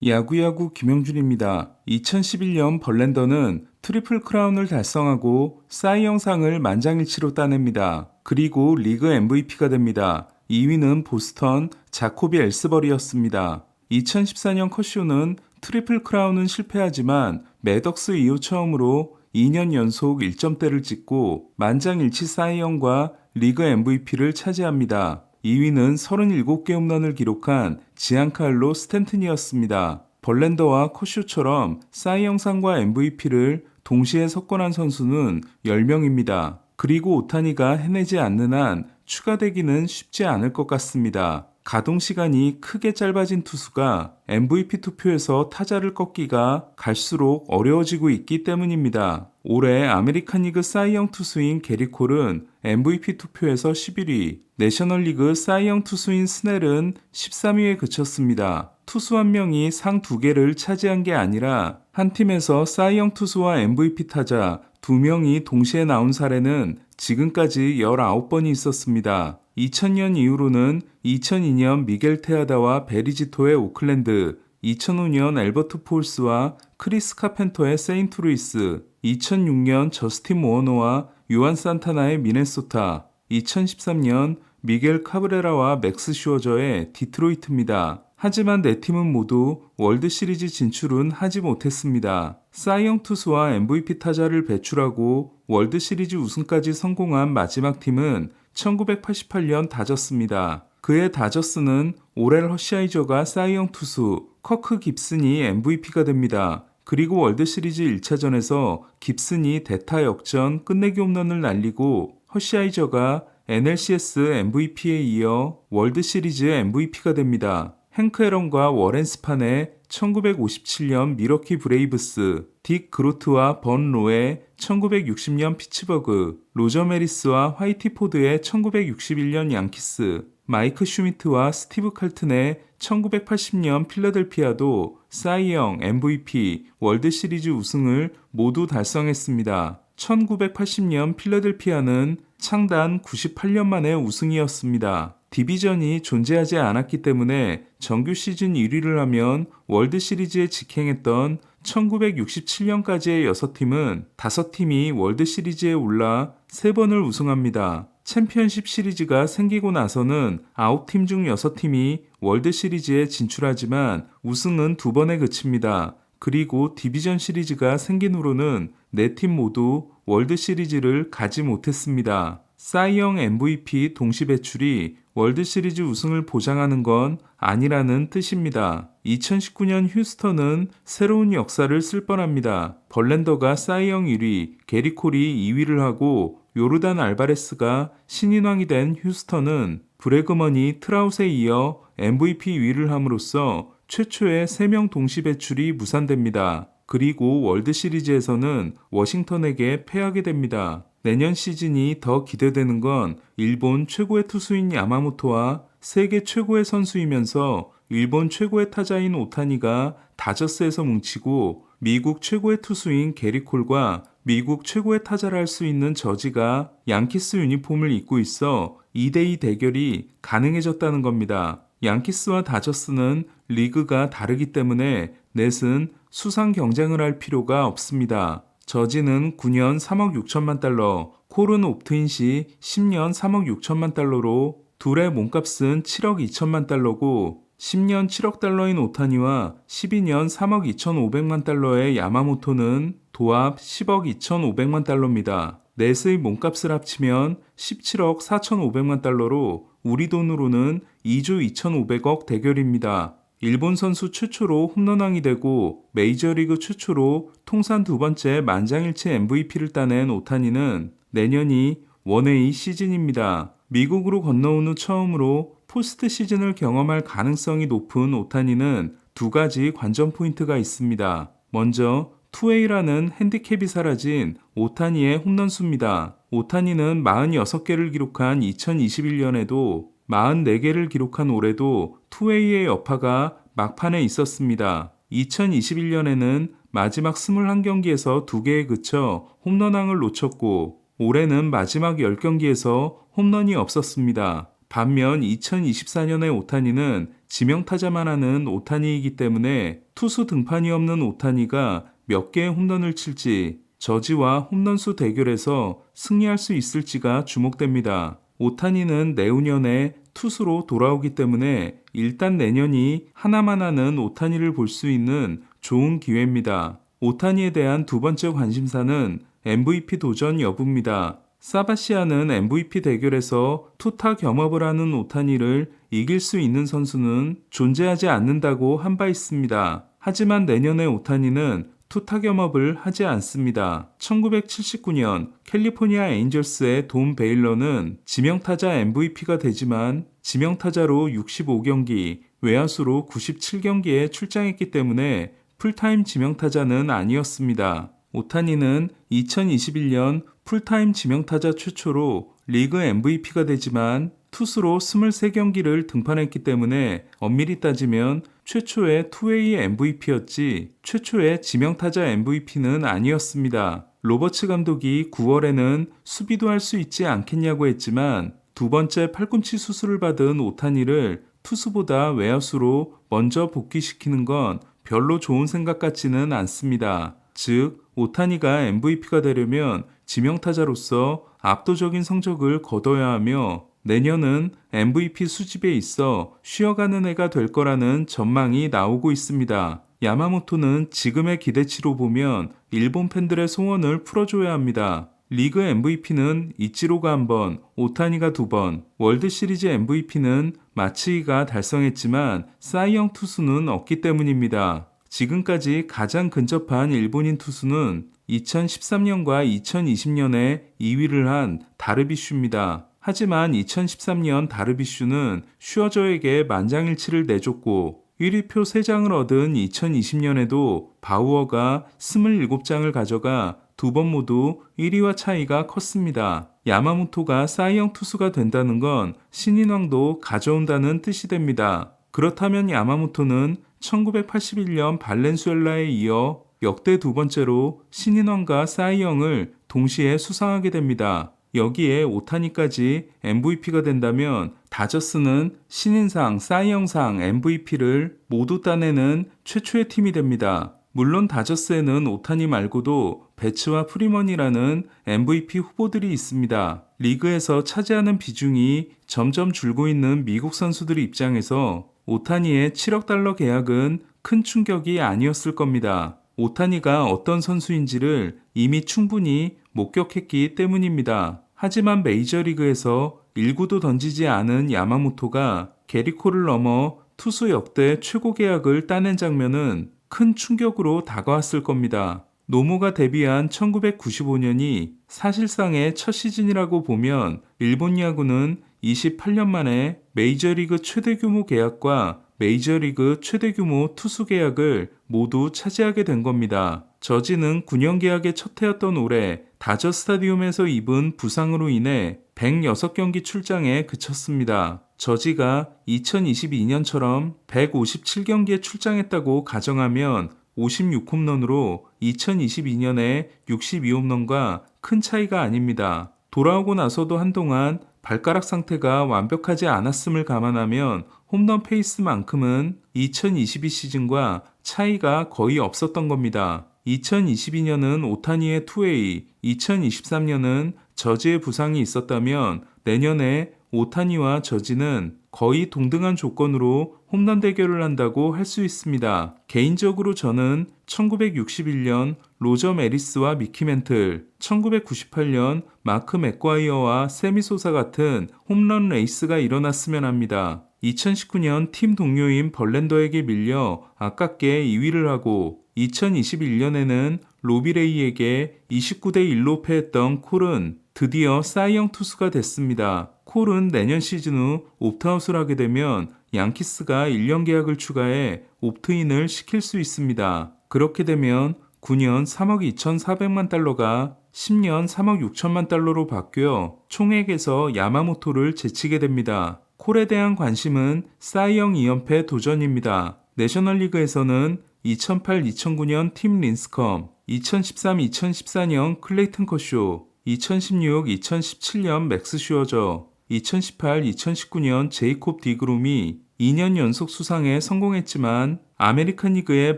야구야구 김영준입니다. 2011년 벌랜더는 트리플 크라운을 달성하고 사이 영상을 만장일치로 따냅니다. 그리고 리그 MVP가 됩니다. 2위는 보스턴 자코비 엘스버리였습니다. 2014년 커쇼는 트리플 크라운은 실패하지만 매덕스 이후 처음으로 2년 연속 1점대를 찍고 만장일치 사이 영과 리그 MVP를 차지합니다. 2위는 37개 홈런을 기록한 지안칼로 스탠튼이었습니다. 벌랜더와 커쇼처럼 사이 영상과 MVP를 동시에 석권한 선수는 10명입니다. 그리고 오타니가 해내지 않는 한 추가되기는 쉽지 않을 것 같습니다. 가동 시간이 크게 짧아진 투수가 MVP 투표에서 타자를 꺾기가 갈수록 어려워지고 있기 때문입니다. 올해 아메리칸 리그 사이영 투수인 게리 콜은 MVP 투표에서 11위, 내셔널리그 사이영 투수인 스넬은 13위에 그쳤습니다. 투수 한 명이 상 2개를 차지한 게 아니라 한 팀에서 사이영 투수와 MVP 타자 2명이 동시에 나온 사례는 지금까지 19번이 있었습니다. 2000년 이후로는 2002년 미겔 테아다와 베리지토의 오클랜드, 2005년 엘버트 폴스와 크리스 카펜터의 세인트루이스, 2006년 저스틴 모어노와 요한 산타나의 미네소타, 2013년 미겔 카브레라와 맥스 슈어저의 디트로이트입니다. 하지만 네 팀은 모두 월드시리즈 진출은 하지 못했습니다. 사이영 투수와 MVP 타자를 배출하고 월드시리즈 우승까지 성공한 마지막 팀은 1988년 다저스입니다. 그해 다저스는 오렐 허시아이저가 사이영 투수, 커크 깁슨이 MVP가 됩니다. 그리고 월드시리즈 1차전에서 깁슨이 대타 역전 끝내기 홈런을 날리고 허시아이저가 NLCS MVP에 이어 월드시리즈 MVP가 됩니다. 행크 앨런과 워렌 스판의 1957년 미러키 브레이브스, 딕 그로트와 번 로의 1960년 피츠버그, 로저 메리스와 화이티 포드의 1961년 양키스, 마이크 슈미트와 스티브 칼튼의 1980년 필라델피아도 사이영, MVP, 월드시리즈 우승을 모두 달성했습니다. 1980년 필라델피아는 창단 98년 만에 우승이었습니다. 디비전이 존재하지 않았기 때문에 정규 시즌 1위를 하면 월드시리즈에 직행했던 1967년까지의 6팀은 5팀이 월드시리즈에 올라 3번을 우승합니다. 챔피언십 시리즈가 생기고 나서는 9팀 중 6팀이 월드시리즈에 진출하지만 우승은 2번에 그칩니다. 그리고 디비전 시리즈가 생긴 후로는 4팀 모두 월드시리즈를 가지 못했습니다. 사이영 MVP 동시 배출이 월드시리즈 우승을 보장하는 건 아니라는 뜻입니다. 2019년 휴스턴은 새로운 역사를 쓸 뻔합니다. 벌랜더가 사이영 1위, 게리 콜이 2위를 하고 요르단 알바레스가 신인왕이 된 휴스턴은 브래그먼이 트라웃에 이어 MVP 위를 함으로써 최초의 3명 동시 배출이 무산됩니다. 그리고 월드시리즈에서는 워싱턴에게 패하게 됩니다. 내년 시즌이 더 기대되는 건 일본 최고의 투수인 야마모토와 세계 최고의 선수이면서 일본 최고의 타자인 오타니가 다저스에서 뭉치고 미국 최고의 투수인 게리 콜과 미국 최고의 타자를 할 수 있는 저지가 양키스 유니폼을 입고 있어 2대2 대결이 가능해졌다는 겁니다. 양키스와 다저스는 리그가 다르기 때문에 넷은 수상 경쟁을 할 필요가 없습니다. 저지는 9년 3억 6천만 달러, 콜은 옵트인 시 10년 3억 6천만 달러로 둘의 몸값은 7억 2천만 달러고 10년 7억 달러인 오타니와 12년 3억 2,500만 달러의 야마모토는 도합 10억 2,500만 달러입니다. 넷의 몸값을 합치면 17억 4,500만 달러로 우리 돈으로는 2조 2,500억 대결입니다. 일본 선수 최초로 홈런왕이 되고 메이저리그 최초로 통산 2번째 만장일치 MVP를 따낸 오타니는 내년이 1A 시즌입니다. 미국으로 건너온 후 처음으로 포스트 시즌을 경험할 가능성이 높은 오타니는 2가지 관전 포인트가 있습니다. 먼저 2A라는 핸디캡이 사라진 오타니의 홈런 수입니다. 오타니는 46개를 기록한 2021년에도 44개를 기록한 올해도 2A의 여파가 막판에 있었습니다. 2021년에는 마지막 21경기에서 2개에 그쳐 홈런왕을 놓쳤고 올해는 마지막 10경기에서 홈런이 없었습니다. 반면 2024년의 오타니는 지명타자만 하는 오타니이기 때문에 투수 등판이 없는 오타니가 몇 개의 홈런을 칠지 저지와 홈런수 대결에서 승리할 수 있을지가 주목됩니다. 오타니는 내후년에 투수로 돌아오기 때문에 일단 내년이 하나만 하는 오타니를 볼 수 있는 좋은 기회입니다. 오타니에 대한 두 번째 관심사는 MVP 도전 여부입니다. 사바시아는 MVP 대결에서 투타 겸업을 하는 오타니를 이길 수 있는 선수는 존재하지 않는다고 한 바 있습니다. 하지만 내년의 오타니는 투타 겸업을 하지 않습니다. 1979년 캘리포니아 에인절스의 돈 베일러는 지명타자 MVP가 되지만 지명타자로 65경기, 외야수로 97경기에 출장했기 때문에 풀타임 지명타자는 아니었습니다. 오타니는 2021년 풀타임 지명타자 최초로 리그 MVP가 되지만 투수로 23경기를 등판했기 때문에 엄밀히 따지면 최초의 투웨이 MVP였지 최초의 지명타자 MVP는 아니었습니다. 로버츠 감독이 9월에는 수비도 할 수 있지 않겠냐고 했지만 두 번째 팔꿈치 수술을 받은 오타니를 투수보다 외야수로 먼저 복귀시키는 건 별로 좋은 생각 같지는 않습니다. 즉, 오타니가 MVP가 되려면 지명타자로서 압도적인 성적을 거둬야 하며 내년은 MVP 수집에 있어 쉬어가는 해가 될 거라는 전망이 나오고 있습니다. 야마모토는 지금의 기대치로 보면 일본 팬들의 소원을 풀어줘야 합니다. 리그 MVP는 이치로가 1번, 오타니가 2번, 월드시리즈 MVP는 마츠이가 달성했지만 사이영 투수는 없기 때문입니다. 지금까지 가장 근접한 일본인 투수는 2013년과 2020년에 2위를 한 다르비슈입니다. 하지만 2013년 다르비슈는 슈어저에게 만장일치를 내줬고 1위표 3장을 얻은 2020년에도 바우어가 27장을 가져가 두 번 모두 1위와 차이가 컸습니다. 야마모토가 사이영 투수가 된다는 건 신인왕도 가져온다는 뜻이 됩니다. 그렇다면 야마모토는 1981년 발렌수엘라에 이어 역대 두 번째로 신인왕과 사이영을 동시에 수상하게 됩니다. 여기에 오타니까지 MVP가 된다면 다저스는 신인상, 사이영상, MVP를 모두 따내는 최초의 팀이 됩니다. 물론 다저스에는 오타니 말고도 배츠와 프리먼이라는 MVP 후보들이 있습니다. 리그에서 차지하는 비중이 점점 줄고 있는 미국 선수들 입장에서 오타니의 7억 달러 계약은 큰 충격이 아니었을 겁니다. 오타니가 어떤 선수인지를 이미 충분히 목격했기 때문입니다. 하지만 메이저리그에서 1구도 던지지 않은 야마모토가 게리코를 넘어 투수 역대 최고 계약을 따낸 장면은 큰 충격으로 다가왔을 겁니다. 노모가 데뷔한 1995년이 사실상의 첫 시즌이라고 보면 일본 야구는 28년 만에 메이저리그 최대 규모 계약과 메이저리그 최대 규모 투수 계약을 모두 차지하게 된 겁니다. 저지는 9년 계약의 첫 해였던 올해 다저 스타디움에서 입은 부상으로 인해 106경기 출장에 그쳤습니다. 저지가 2022년처럼 157경기에 출장했다고 가정하면 56홈런으로 2022년에 62홈런과 큰 차이가 아닙니다. 돌아오고 나서도 한동안 발가락 상태가 완벽하지 않았음을 감안하면 홈런 페이스만큼은 2022 시즌과 차이가 거의 없었던 겁니다. 2022년은 오타니의 투웨이, 2023년은 저지의 부상이 있었다면 내년에 오타니와 저지는 거의 동등한 조건으로 홈런 대결을 한다고 할 수 있습니다. 개인적으로 저는 1961년 로저 메리스와 미키 멘틀, 1998년 마크 맥과이어와 세미 소사 같은 홈런 레이스가 일어났으면 합니다. 2019년 팀 동료인 벌랜더에게 밀려 아깝게 2위를 하고 2021년에는 로비레이에게 29대 1로 패했던 콜은 드디어 사이영 투수가 됐습니다. 콜은 내년 시즌 후 옵트아웃을 하게 되면 양키스가 1년 계약을 추가해 옵트인을 시킬 수 있습니다. 그렇게 되면 9년 3억 2,400만 달러가 10년 3억 6천만 달러로 바뀌어 총액에서 야마모토를 제치게 됩니다. 콜에 대한 관심은 사이영 2연패 도전입니다. 내셔널리그에서는 2008-2009년 팀 린스컴, 2013-2014년 클레이튼 커쇼, 2016-2017년 맥스 슈어저, 2018-2019년 제이콥 디그롬이 2년 연속 수상에 성공했지만 아메리칸 리그의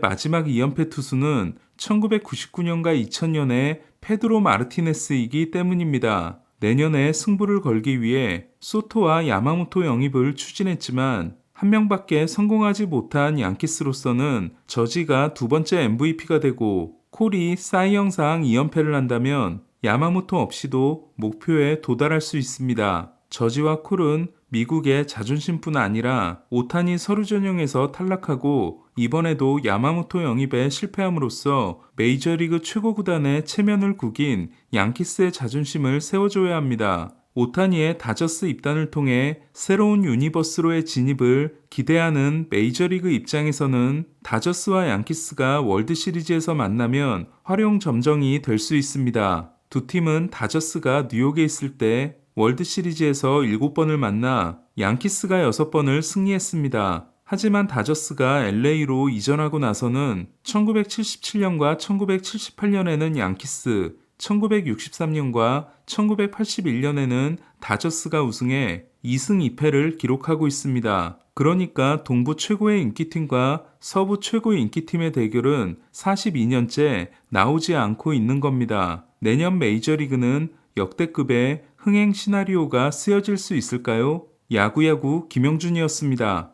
마지막 2연패 투수는 1999년과 2000년에 페드로 마르티네스이기 때문입니다. 내년에 승부를 걸기 위해 소토와 야마모토 영입을 추진했지만 한 명밖에 성공하지 못한 양키스로서는 저지가 두 번째 MVP가 되고 콜이 사이영상 2연패를 한다면 야마모토 없이도 목표에 도달할 수 있습니다. 저지와 콜은 미국의 자존심뿐 아니라 오타니 서류 전형에서 탈락하고 이번에도 야마모토 영입에 실패함으로써 메이저리그 최고 구단의 체면을 구긴 양키스의 자존심을 세워줘야 합니다. 오타니의 다저스 입단을 통해 새로운 유니버스로의 진입을 기대하는 메이저리그 입장에서는 다저스와 양키스가 월드시리즈에서 만나면 활용점정이 될 수 있습니다. 두 팀은 다저스가 뉴욕에 있을 때 월드시리즈에서 7번을 만나 양키스가 6번을 승리했습니다. 하지만 다저스가 LA로 이전하고 나서는 1977년과 1978년에는 양키스, 1963년과 1981년에는 다저스가 우승해 2승 2패를 기록하고 있습니다. 그러니까 동부 최고의 인기팀과 서부 최고의 인기팀의 대결은 42년째 나오지 않고 있는 겁니다. 내년 메이저리그는 역대급의 흥행 시나리오가 쓰여질 수 있을까요? 야구야구 김영준이었습니다.